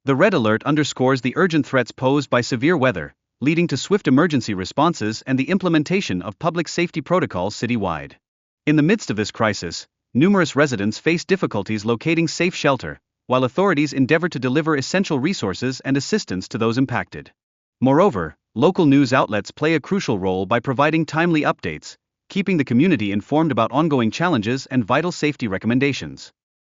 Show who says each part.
Speaker 1: The red alert underscores the urgent threats posed by severe weather, leading to swift emergency responses and the implementation of public safety protocols citywide. In the midst of this crisis, numerous residents face difficulties locating safe shelter, while authorities endeavor to deliver essential resources and assistance to those impacted. Moreover, local news outlets play a crucial role by providing timely updates, keeping the community informed about ongoing challenges and vital safety recommendations.